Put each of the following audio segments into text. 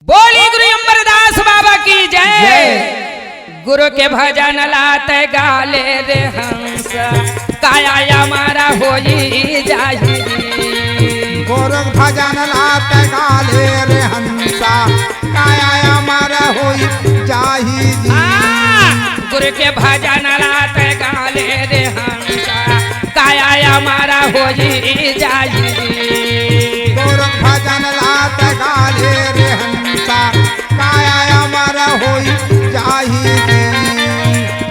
बोली गुरु अमरदास बाबा की जय। गुरु के भजन लाते गाले रे हंस काया हमारा होई जाही। गुरु भजन लाते गाले रे हंसा काया हमारा होई जाही। गुरु के भजन लाते गाले रे हंसा काया हमारा होई जाही। गुरु भजन लाते गाले रे हंसा काया हमारा होई जाही।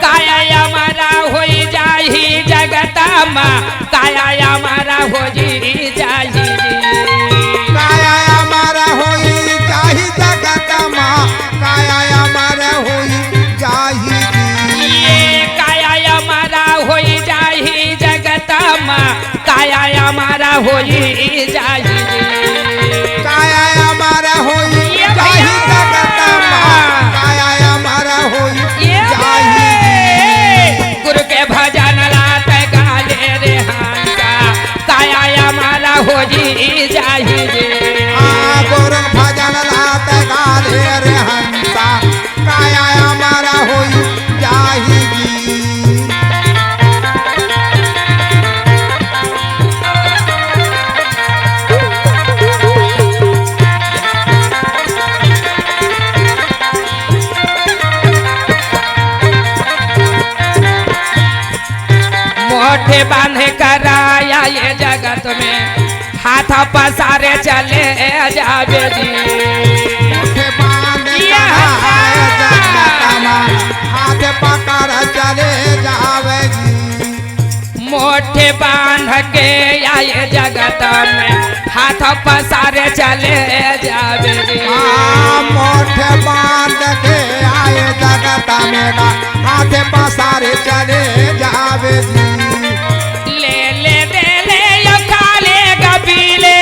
काया हमारा होई जाही जगता माँ काया हमारा होई जाही। काया हमारा होई जाही जगत माँ काया हमारा होई जाही। ये काया हमारा होई जाही जगत माँ काया हमारा होई जाही। काया हमारा होई जाही जगत माँ काया हमारा होई जाही। गुरु के भजन लाते गाले रे हंसा काया हमारा होई जाही। गुरु भजन लाते गाले रे हंसा काया हमारा होई जाही। मोठे बांधे कराया ये जगत में हाथ पसारे चले जावे जी। मुठे बांध हाथ पकड़ चले जावे जी। मोठे बांध के आए जगत में हाथ पसारे चले जावे जी। मोठे बांध के आए जगत में हाथ पसारे चले जावे जी। ले ले दे ले यो काले गबीले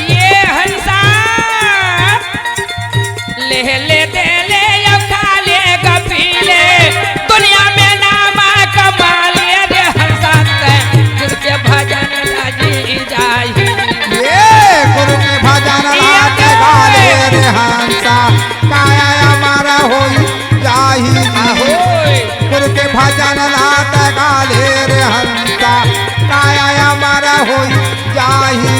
ये हंसा ले ले दे ले यो काले गबीले दुनिया में नाम कमाले रे हंसा गुरु के भजन लाजी जाही। ये गुरु के भजन लाते गाले रे हंसा काया हमारा होई जाही। गुरु के भजन लाते गाले रे हंसा काया हमारा होई जाही।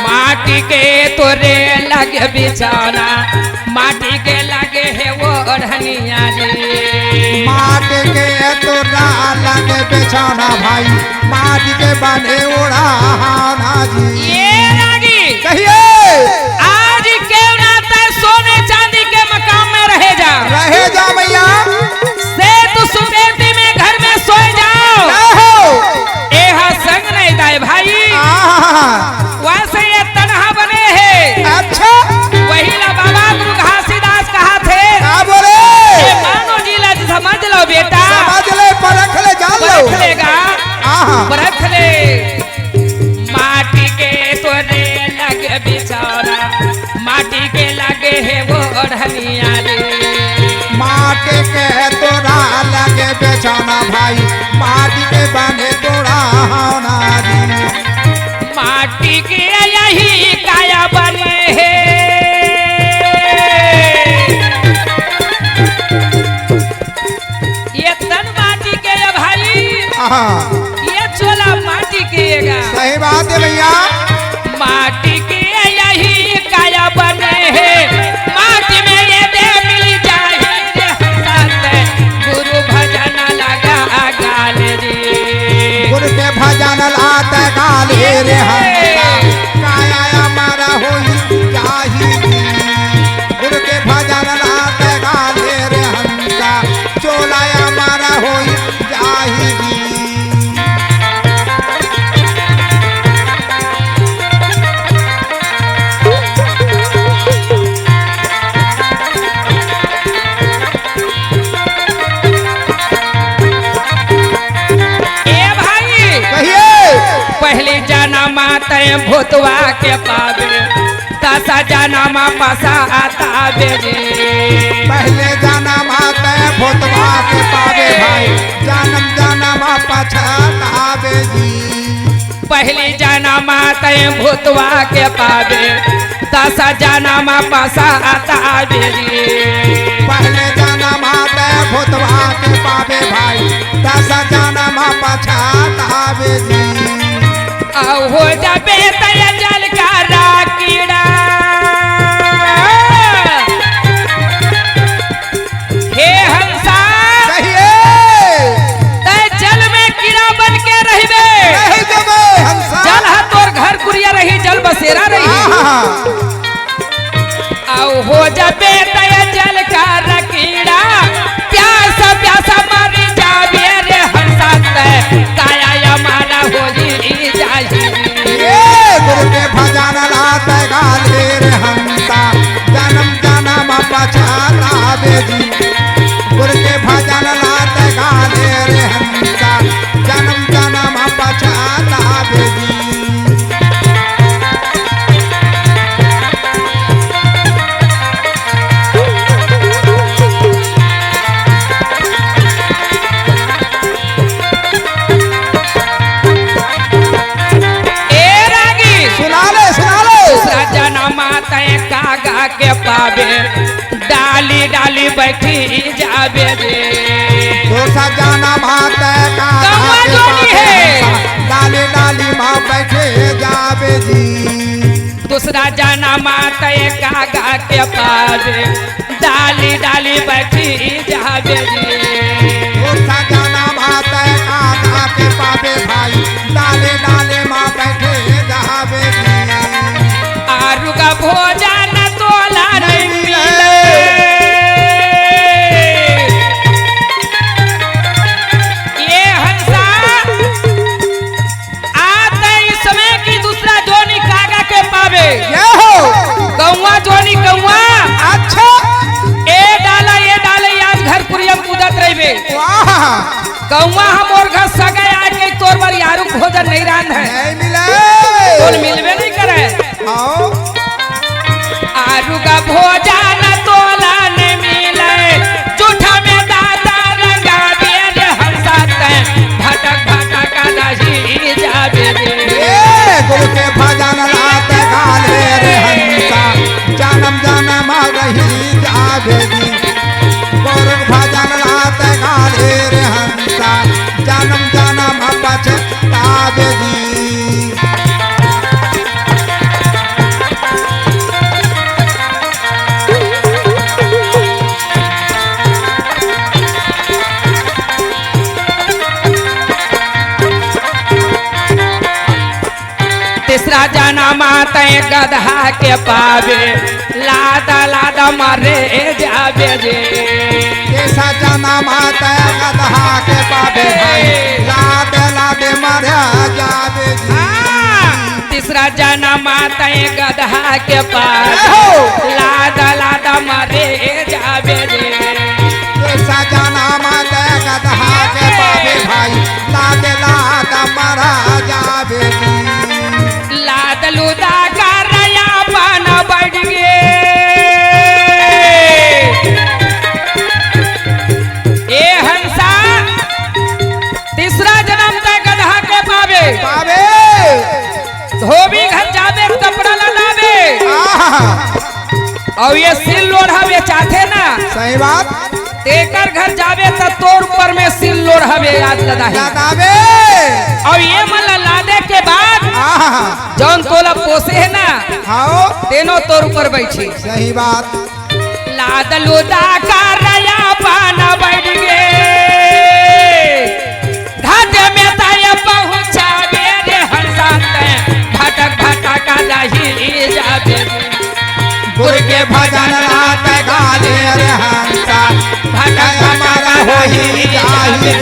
माटी के तोरे लगे बिछाना माटी के लगे है वो ओढ़निया जी। माटी के तोरा लगे बिछाना भाई माटी के बने उड़ाना जी। ये लागी कहिए आज क्यों ना ते सोने चांदी के मकाम में रहे जा मैया से तू सुबेती में घर में सोए जाओ। एहा संग नहीं दाए भाई वैसे ये तनहा बने हैं। अच्छा वही ला बाबा गुरु घासीदास कहा थे क्या बोले ये मानो जी ला समझ लो बेटा समझ ले परख ले जान लो परख लेगा परख ले। माटी के तोरे लगे बिछौना माटी के लगे है वो ओढ़निया रे। माटी के तोरा लगे बेचाना भाई माटी के बने तोरा होना जी। माटी के यही काया बने हैं। ये तन माटी के है भाई ये चोला माटी के है। सही बात है भैया। माटी के यही काया बने हैं माटी में ये दे मिल जाए गुरु भजन लगा गाले रे। गुरु के भजन लाते गाले रे हंसा काया हमारा होई जाही। गुरु के भजन लाते गाले रे हंसा चोला हमारा होई जाही। जनमा तय भूतवा के पावे दस जनमा पसा आतावे जी पहले जन्म आते भूतवा के पावे भाई जन्म जन्म पछतावे जी पहली जनमा तय भूतवा के पावे दस जनमा पसा आतावे जी पहले जन्म आते भूतवा के पावे भाई दस जन्म पछतावे जी आओ हो जाबे तय जल का कीड़ा हे हंसा कहिए तय जल में कीड़ा बन के रहिबे नहीं जबे हंसा जल हा तोर घर कुरिया रही जल बसेरा रही आओ हो जाबे तय जल का कीड़ा प्यासा प्यासा मर जाबे रे हंसा तय काया हमारा होली जाही गुरु के भजन लात गाले रे हंसा जन्म जन्म पछतावे जी गुरु के भजन लात गाले रे हंसा जन्म जन्म पछतावे जी कागा के पावे डाली डाली बैठी जाबे रे दोसा जाना भात कौआ जोनी है डाली डाली माँ बैठे जावे जी दूसरा जाना माता कागा के पावे डाली डाली बैठी जाबे रे दोसा जाना भात काका के पावे भाई डाली डाली माँ बैठे जावे जी आरु का भोजन तोला नहीं मिले ये हंसा आते इस समय की दूसरा जोनी कागा के पावे ये हो कौआ जोनी कौआ अच्छा ए डाला आज घर पुरियम कूदत रहिबे वाह कौआ हम और घर सगे आज के तोर बार यारू भोजन नहीं रान है नहीं मिले तोर मिलबे नहीं करे आओ आरु का भोजन तोला नहीं मिले जूठा में दादा रंगा दे रे हंसा तय भटक भटक नहीं जाबे रे गुरु के भजन लात गाले रे हंसा जन्म जन्म रही जावे जी गुरु भजन लात गाले रे हंसा जन्म जन्म पछतावे जी तीसरा जाना माता गधा के पावे लादा लादा मारे जाबे रे कैसा जना माता गधा के पावे भाई लादे लादे मरा जावे जी तीसरा जाना माता गधा के पावे लादा लादा मारे जाबे रे कैसा जना माता गधा के पावे भाई लादे लादा मरा जावे जी लाद लुदा कर रया पान बढ़ गे ए हंसा तीसरा जन्म तक गधा के पावे पावे धोबी घर जाबे कपड़ा लदावे और ये सिल लोढ़ा बेचाथे ना सही बात तेकर घर जाबे त तोर ऊपर में सिल लोढ़ा बे याद लदाही लदावे और ये मन लादे के बाद जौन तोला पोसे है ना आओ तेनो तोर ऊपर बैठी सही बात लाद लुदा कर रया पान बढ़ गे घाटे में ताय पहुंचावे रे हंसा तय भटक भटक नहीं जाबे गुरु के भजन लात गाले रे हंसा भटक हमारा भटक होई जाही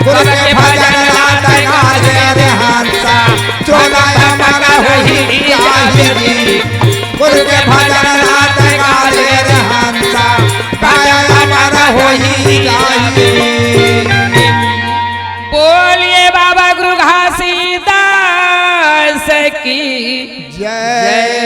गुरु के भजन लात गाले रे हंसा चोला हमारा होई जाही गुरु के भजन लात गाले रे हंसा काया हमारा होई जाही बोलिए बाबा गुरु घासीदास की जय